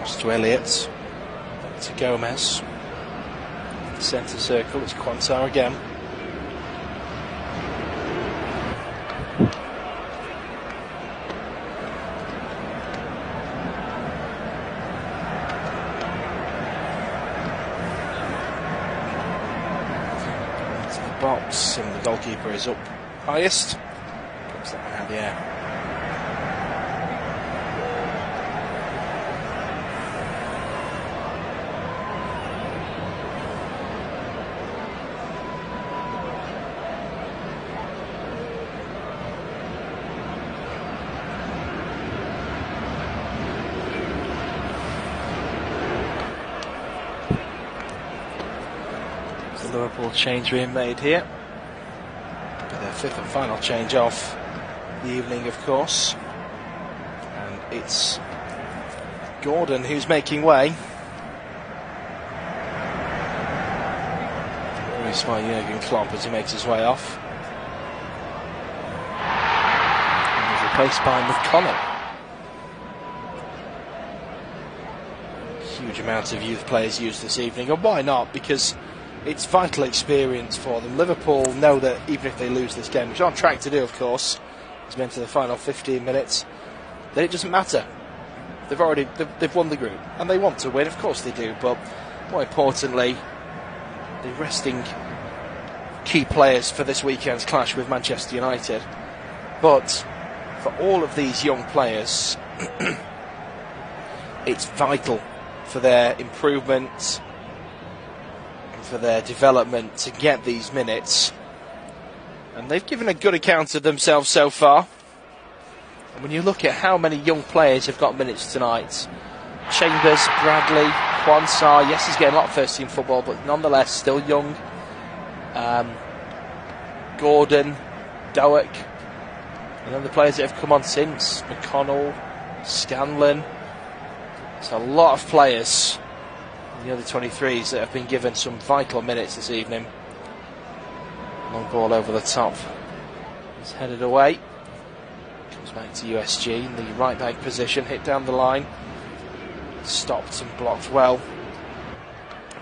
Across to Elliott. Back to Gomez. Centre circle, it's Quansah again. Into the box, and the goalkeeper is up highest. Puts that one out of the air. Liverpool change being made here. Their fifth and final change of the evening, of course. And it's Gordon who's making way. Very smart Jurgen Klopp as he makes his way off. And he's replaced by McConnell. Huge amount of youth players used this evening, and why not? Because it's vital experience for them. Liverpool know that even if they lose this game, which they're on track to do, of course, as we enter the final 15 minutes, then it doesn't matter. They've won the group, and they want to win, of course they do. But more importantly, they're resting key players for this weekend's clash with Manchester United. But for all of these young players, it's vital for their improvement, for their development, to get these minutes, and they've given a good account of themselves so far. And when you look at how many young players have got minutes tonight, Chambers, Bradley, Quansah, yes, he's getting a lot of first team football, but nonetheless still young. Gordon, Doak, and then the players that have come on since, McConnell, Scanlon. It's a lot of players, the other 23s, that have been given some vital minutes this evening. Long ball over the top. It's headed away. Comes back to USG in the right back position, hit down the line. Stopped and blocked well.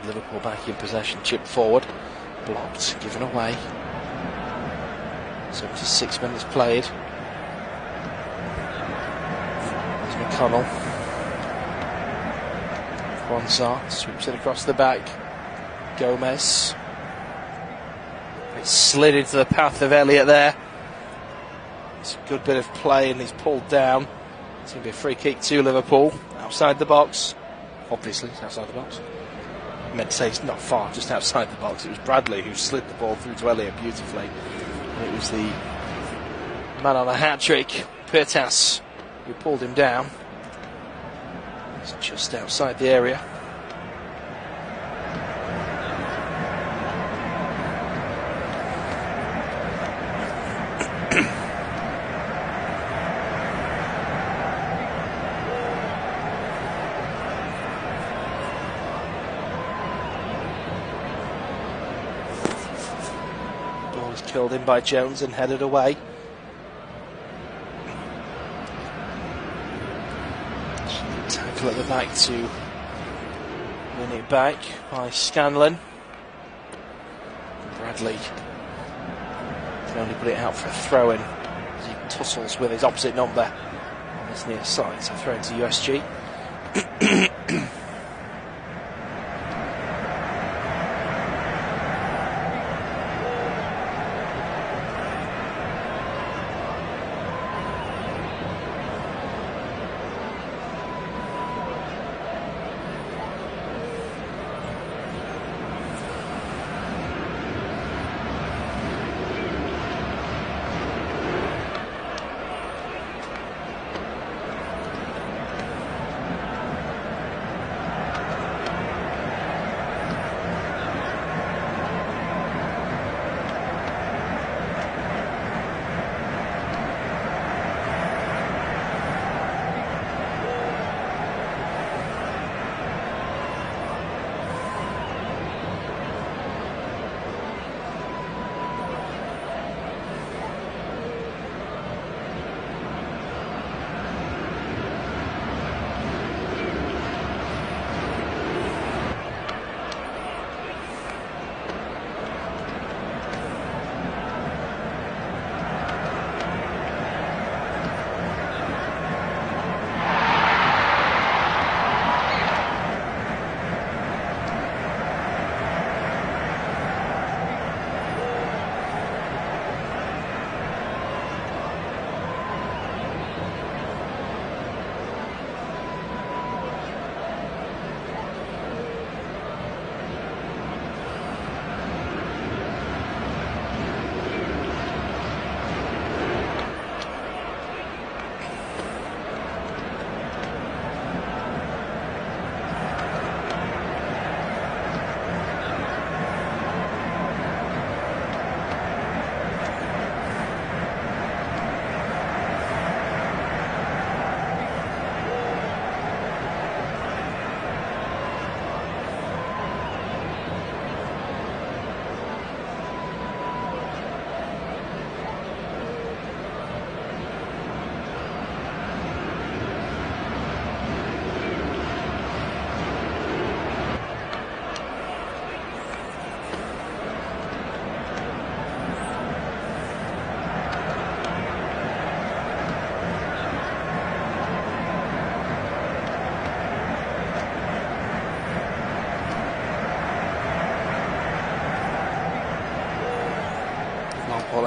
Liverpool back in possession, chipped forward. Blocked, given away. 76 minutes played. There's McConnell. Quansah sweeps it across the back. Gomez. It slid into the path of Elliott there. It's a good bit of play, and he's pulled down. It's going to be a free kick to Liverpool. Outside the box. Obviously, it's outside the box. I meant to say it's not far, just outside the box. It was Bradley who slid the ball through to Elliott beautifully. And it was the man on a hat-trick, Pirtas, who pulled him down. It's just outside the area. Ball is killed in by Jones and headed away. Tackle at the back to win it back by Scanlon. Bradley can only put it out for a throw-in as he tussles with his opposite number on his near side. So throw into USG.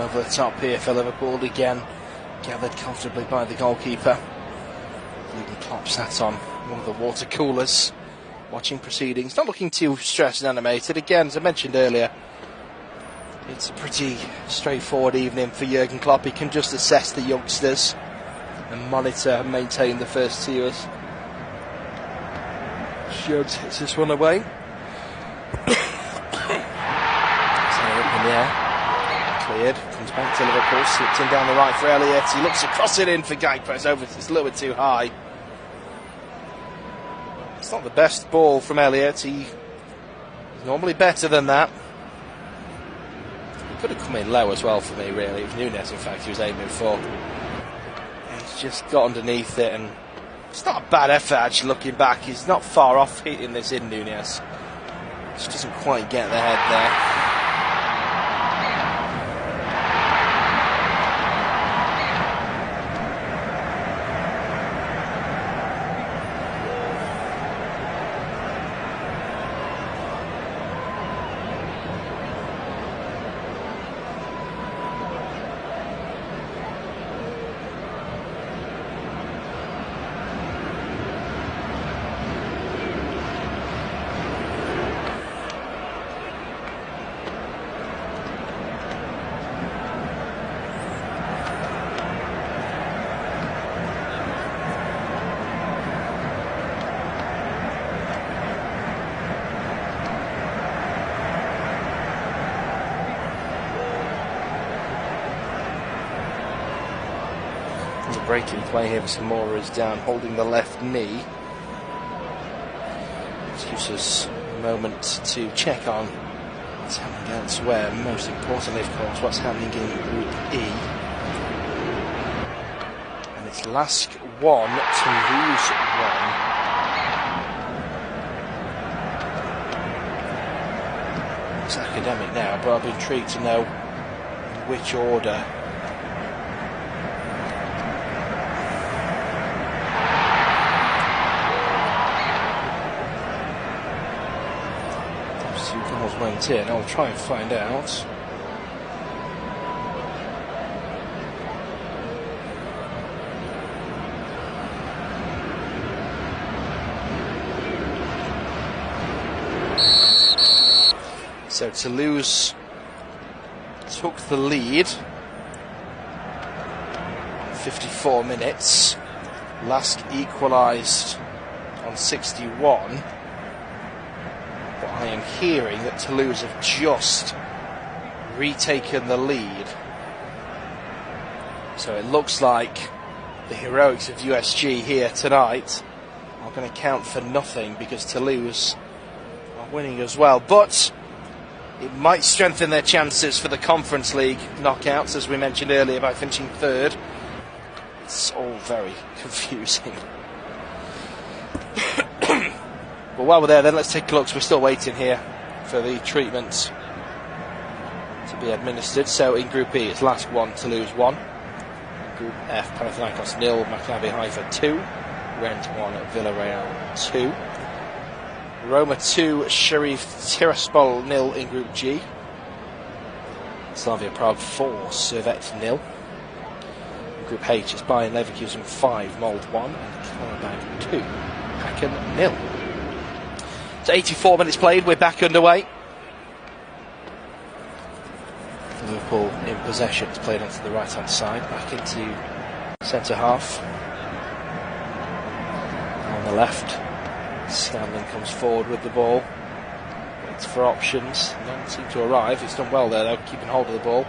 over the top here for Liverpool again, gathered comfortably by the goalkeeper. Jurgen Klopp sat on one of the water coolers, watching proceedings, not looking too stressed and animated. Again, as I mentioned earlier, it's a pretty straightforward evening for Jurgen Klopp. He can just assess the youngsters and monitor and maintain the first teamers. Jones hits this one away. Up in the air, cleared, comes back to Liverpool, slips in down the right for Elliott. He looks to cross it in for Gakpo. It's over, it's a little bit too high. It's not the best ball from Elliott. He's normally better than that. He could have come in low as well for me, really. It was Núñez, in fact, he was aiming for. He's just got underneath it, and it's not a bad effort, actually, looking back. He's not far off hitting this in, Núñez. Just doesn't quite get the head there. Breaking play here for Samora is down, holding the left knee. This gives us a moment to check on what's happening elsewhere. Most importantly, of course, what's happening in Group E. And it's Lask 1 to lose 1. It's academic now, but I'll be intrigued to know which order. Went in. I'll try and find out. So Toulouse took the lead. 54 minutes. Lask equalised on 61. I am hearing that Toulouse have just retaken the lead. So it looks like the heroics of USG here tonight are going to count for nothing because Toulouse are winning as well. But it might strengthen their chances for the Conference League knockouts, as we mentioned earlier, by finishing third. It's all very confusing. Well, while we're there, then let's take a look. So we're still waiting here for the treatment to be administered. So in Group E, it's Lask 1, Toulouse 1. In Group F, Panathinaikos 0, Maccabi Haifa 2, Rennes 1, Villarreal 2. Roma 2, Sheriff Tiraspol 0 in Group G. Slavia Prague 4, Servette 0. In Group H, it's Bayern Leverkusen 5, Molde 1, and Karabag 2, Hacken 0. So 84 minutes played, we're back underway. Liverpool in possession, it's played onto the right hand side, back into centre half. On the left, Scanlon comes forward with the ball, waits for options, doesn't seem to arrive. It's done well there though, keeping hold of the ball.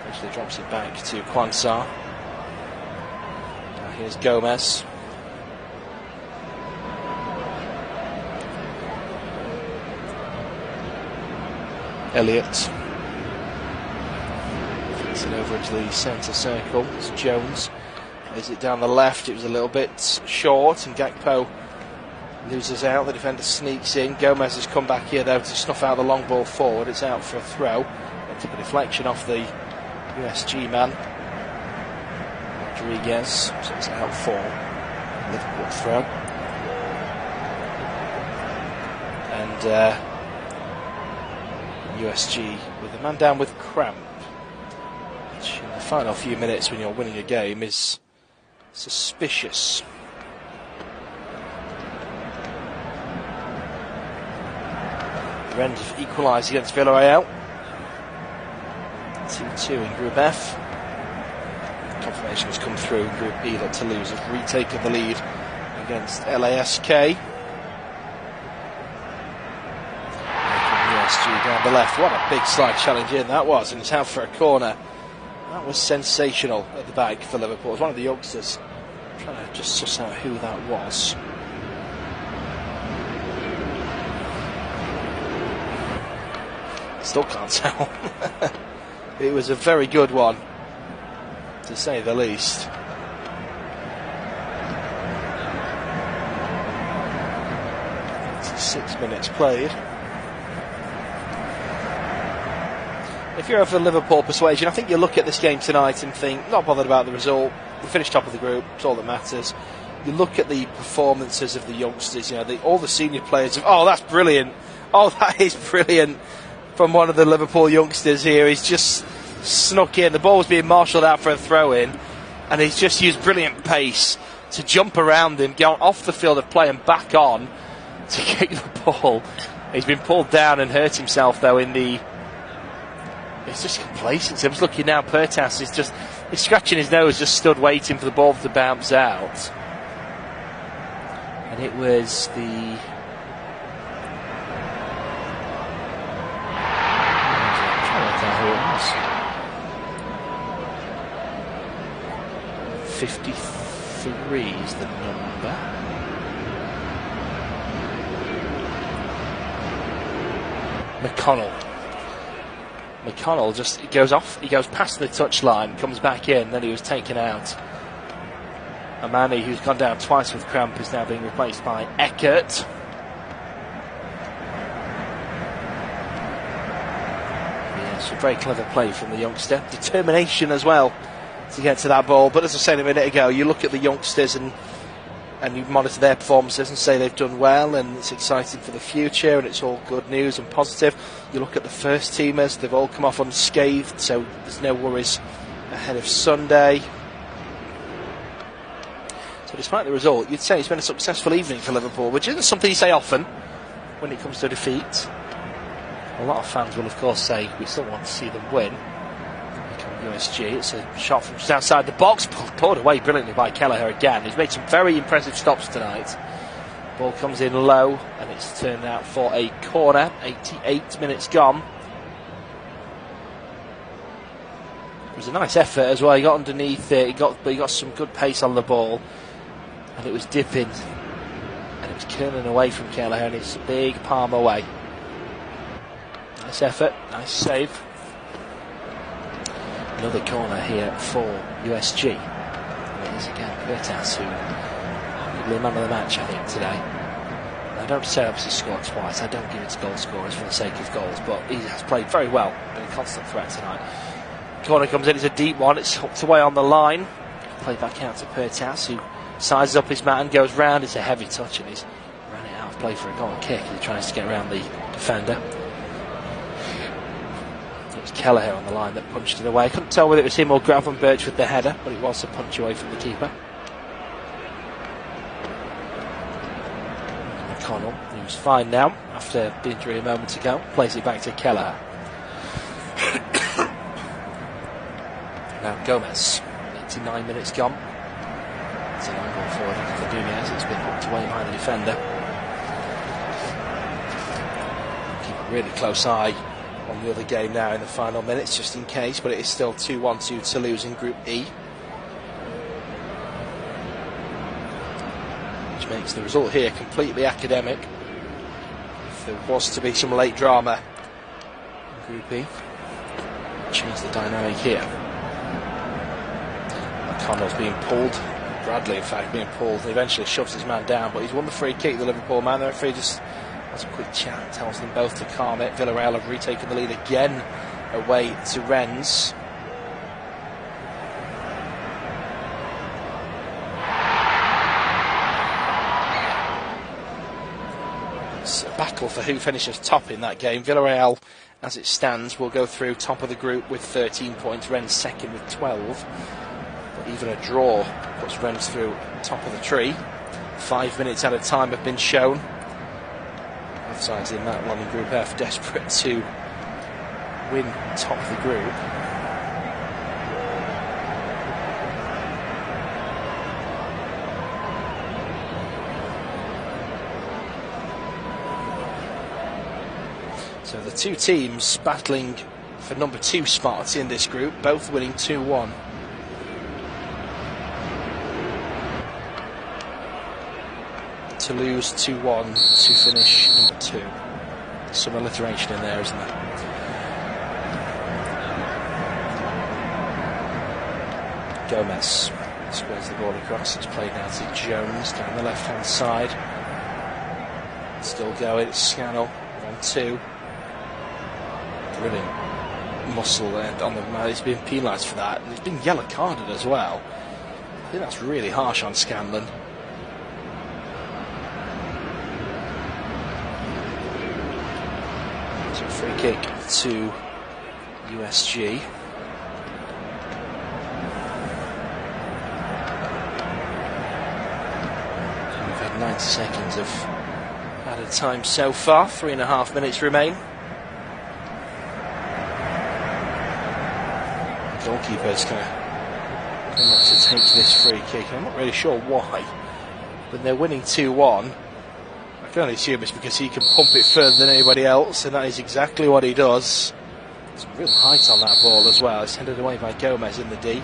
Eventually drops it back to Quansah. Now here's Gomez. Elliott flicks it over into the centre circle. It's Jones, plays it down the left. It was a little bit short, and Gakpo loses out. The defender sneaks in. Gomez has come back here though to snuff out the long ball forward. It's out for a throw. It's a deflection off the USG man, Rodriguez. So it's out for a Liverpool throw. And USG with the man down with cramp. final few minutes when you're winning a game is suspicious. Rennes have equalised against Villarreal. 2-2 in Group F. Confirmation has come through in Group E that Toulouse have retaken the lead against LASK. USG down the left. What a big slide challenge in that was, and it's out for a corner. That was sensational at the back for Liverpool. It was one of the youngsters trying to just suss out who that was. Still can't tell. It was a very good one, to say the least. It's 6 minutes played. If you're of the Liverpool persuasion, I think you look at this game tonight and think, not bothered about the result. We finished top of the group. It's all that matters. You look at the performances of the youngsters. You know, all the senior players. Oh, that's brilliant! Oh, that is brilliant from one of the Liverpool youngsters here. He's just snuck in. The ball was being marshalled out for a throw-in, and he's just used brilliant pace to jump around him, get off the field of play and back on to kick the ball. He's been pulled down and hurt himself though in the. It's just complacency. I'm just looking now. Pertas is he's scratching his nose, just stood waiting for the ball to bounce out. And it was the. I'm trying to work out who it was. 53 is the number. McConnell just goes off, he goes past the touchline, comes back in, then he was taken out. Amani, who's gone down twice with cramp, is now being replaced by Eckert. Yes, a very clever play from the youngster. Determination as well to get to that ball, but as I said a minute ago, you look at the youngsters and you monitor their performances and say they've done well and it's exciting for the future and it's all good news and positive. You look at the first teamers, they've all come off unscathed, so there's no worries ahead of Sunday. So despite the result, you'd say it's been a successful evening for Liverpool, which isn't something you say often when it comes to defeat. A lot of fans will of course say we still want to see them win. USG, it's a shot from just outside the box, pulled away brilliantly by Kelleher again. He's made some very impressive stops tonight. Ball comes in low and it's turned out for a corner. 88 minutes gone. It was a nice effort as well. He got underneath it, he got some good pace on the ball and it was dipping and it was curling away from Kelleher and it's a big palm away. Nice effort, nice save. Another corner here for USG. And it is again Pertas, who arguably man of the match, I think, today. I don't say obviously scored twice. I don't give it to goal scorers for the sake of goals, but he has played very well. Been a constant threat tonight. Corner comes in, it's a deep one. It's hooked away on the line. Played back out to Pertas, who sizes up his man and goes round. It's a heavy touch and he's ran it out of play for a goal kick. He tries to get around the defender. It was Kelleher on the line that punched it away. I couldn't tell whether it was him or Gravenberch with the header, but it was a punch away from the keeper. McConnell, he was fine now after the injury a moment ago, plays it back to Kelleher. Now Gomez, 89 minutes gone. It's a long ball forward for Nunez. It's been hooked away by the defender. Keep a really close eye on the other game now in the final minutes, just in case, but it is still 2-1 to Toulouse in Group E. Which makes the result here completely academic. If there was to be some late drama in Group E, change the dynamic here. McConnell's being pulled, Bradley in fact being pulled, and eventually shoves his man down, but he's won the free kick, the Liverpool man. The referee just has a quick chat, tells them both to calm it. Villarreal have retaken the lead again away to Rennes. So battle for who finishes top in that game. Villarreal, as it stands, will go through top of the group with 13 points. Rennes second with 12. But even a draw puts Rennes through top of the tree. 5 minutes at a time have been shown. Both sides in that one in Group F desperate to win top of the group. So the two teams battling for number 2 spots in this group, both winning 2-1. To lose 2-1 to finish number 2. Some alliteration in there, isn't there? Gomez squares the ball across. It's played now to Jones down the left-hand side. Still going. It's Scannell on 2. Brilliant muscle there on the man. He's been penalised for that, and he's been yellow carded as well. I think that's really harsh on Scanlon. So free kick to USG. We've had 90 seconds of added time so far. 3.5 minutes remain. Goalkeeper's going to come up to take this free kick. I'm not really sure why, but they're winning 2-1. I can only assume it's because he can pump it further than anybody else, and that is exactly what he does. Some real height on that ball as well. It's headed away by Gomez in the D.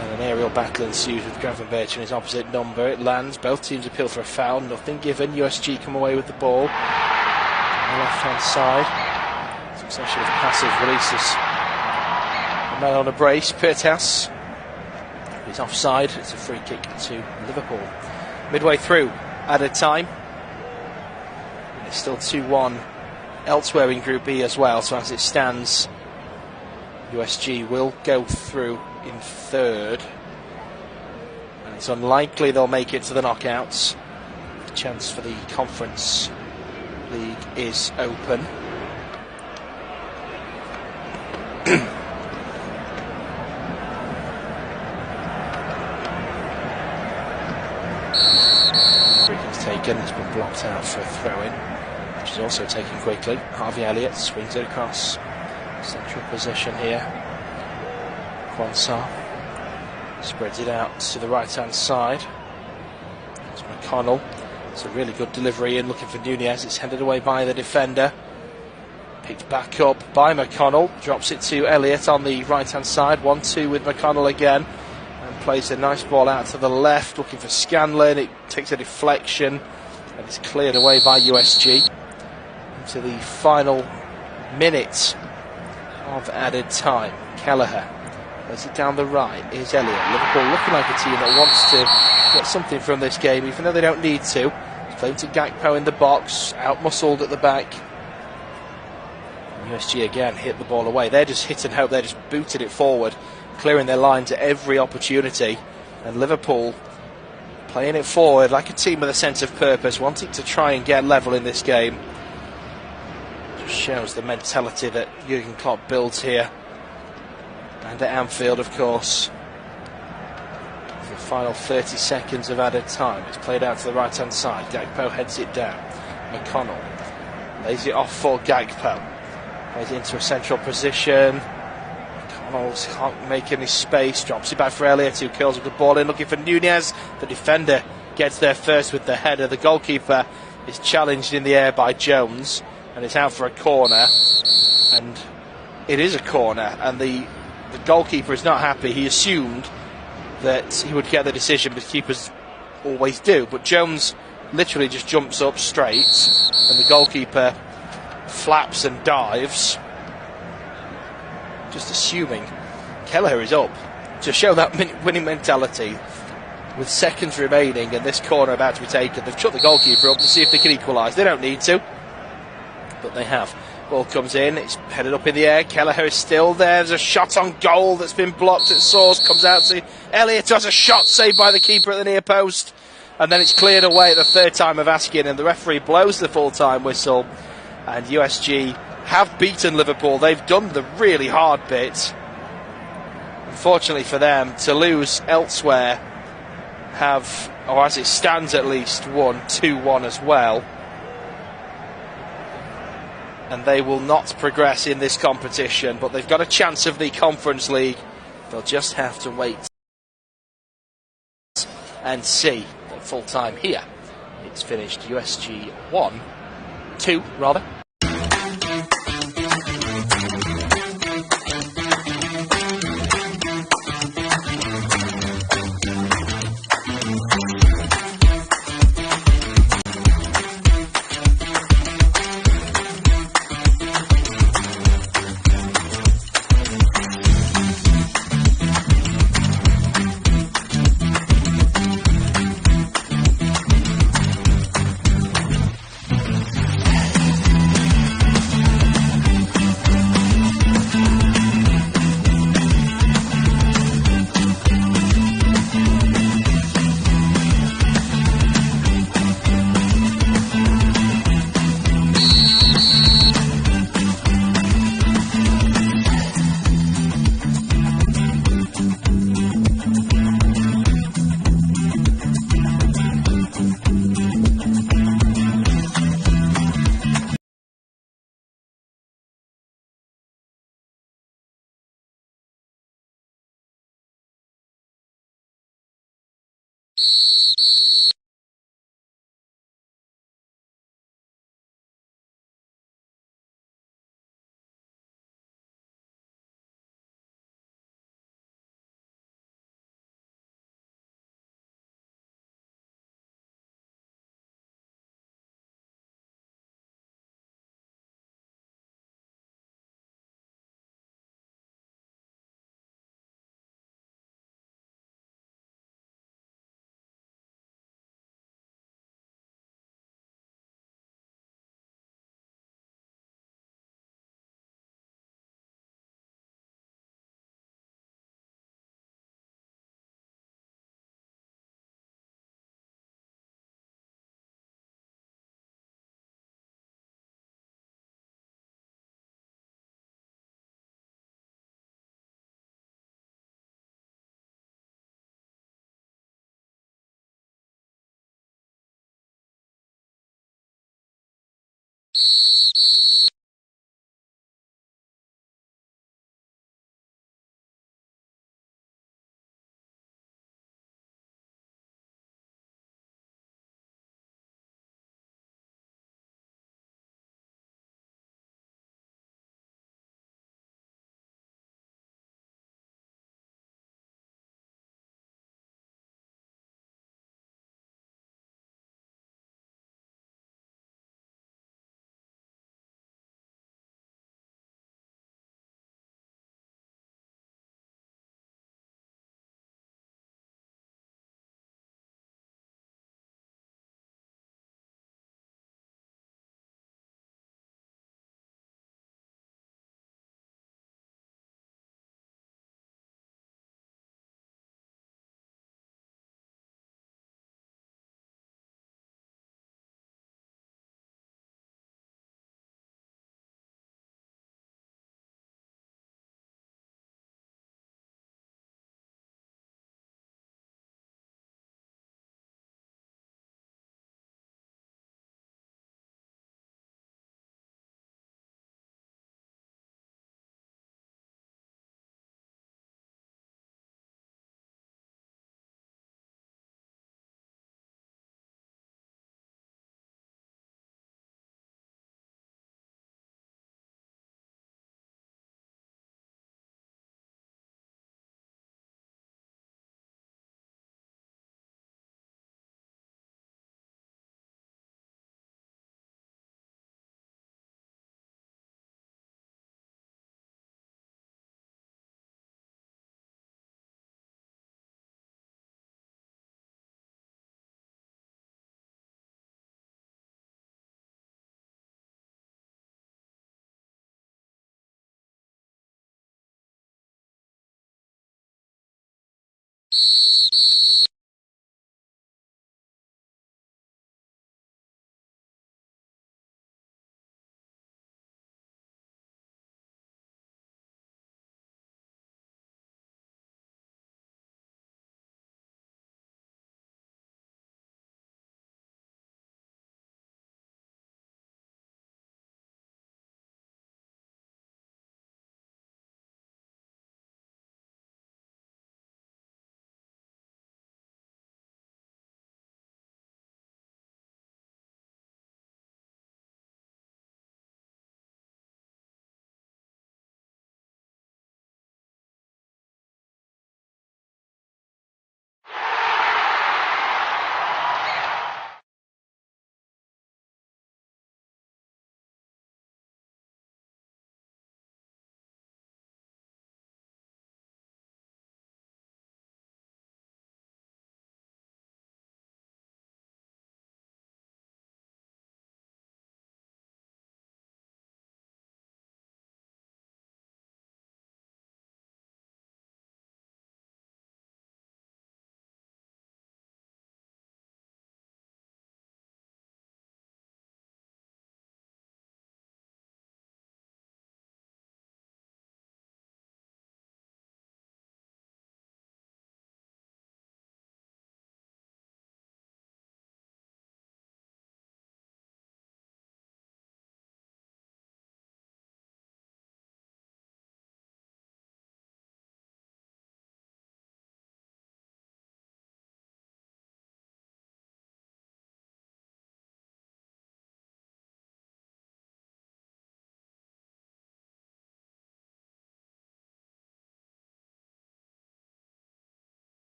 And an aerial battle ensues with Gravenberch in his opposite number. It lands. Both teams appeal for a foul. Nothing given. USG come away with the ball. On the left-hand side. Succession of passive releases. A man on a brace. Pirtas. He's offside. It's a free kick to Liverpool. Midway through added time. And it's still 2-1 elsewhere in Group B as well. So as it stands, USG will go through in third. And it's unlikely they'll make it to the knockouts. The chance for the Conference League is open. Taken, it's been blocked out for a throw-in, which is also taken quickly. Harvey Elliott swings it across central position here. Quansah spreads it out to the right-hand side. It's McConnell. It's a really good delivery in, looking for Nunez. It's headed away by the defender. Picked back up by McConnell. Drops it to Elliott on the right-hand side. 1-2 with McConnell again. Plays a nice ball out to the left, looking for Scanlon. It takes a deflection and it's cleared away by USG. Into the final minute of added time. Kelleher plays it down the right. Here's Elliott. Liverpool looking like a team that wants to get something from this game, even though they don't need to. He's playing to Gakpo in the box, out-muscled at the back. And USG again hit the ball away. They're just hit and hope. They're just booted it forward, clearing their lines at every opportunity, and Liverpool playing it forward like a team with a sense of purpose, wanting to try and get level in this game. Just shows the mentality that Jurgen Klopp builds here, and at Anfield, of course. The final 30 seconds of added time. It's played out to the right hand side. Gakpo heads it down. McConnell lays it off for Gakpo, plays it into a central position. Can't make any space, drops it back for Elliott, who curls with the ball in, looking for Nunez. The defender gets there first with the header. The goalkeeper is challenged in the air by Jones, and it's out for a corner. And it is a corner, and the goalkeeper is not happy. He assumed that he would get the decision, but keepers always do. But Jones literally just jumps up straight, and the goalkeeper flaps and dives, just assuming Kelleher is up, to show that winning mentality. With seconds remaining and this corner about to be taken, they've shut the goalkeeper up to see if they can equalise. They don't need to, but they have. Ball comes in, it's headed up in the air. Kelleher is still there. There's a shot on goal that's been blocked at source. Comes out to Elliott, has a shot saved by the keeper at the near post, and then it's cleared away at the third time of asking, and the referee blows the full-time whistle, and USG have beaten Liverpool. They've done the really hard bit. Unfortunately for them, to lose elsewhere have, or as it stands at least, won 2-1 as well. And they will not progress in this competition, but they've got a chance of the Conference League. They'll just have to wait and see. At full time here, it's finished USG 1-2 rather.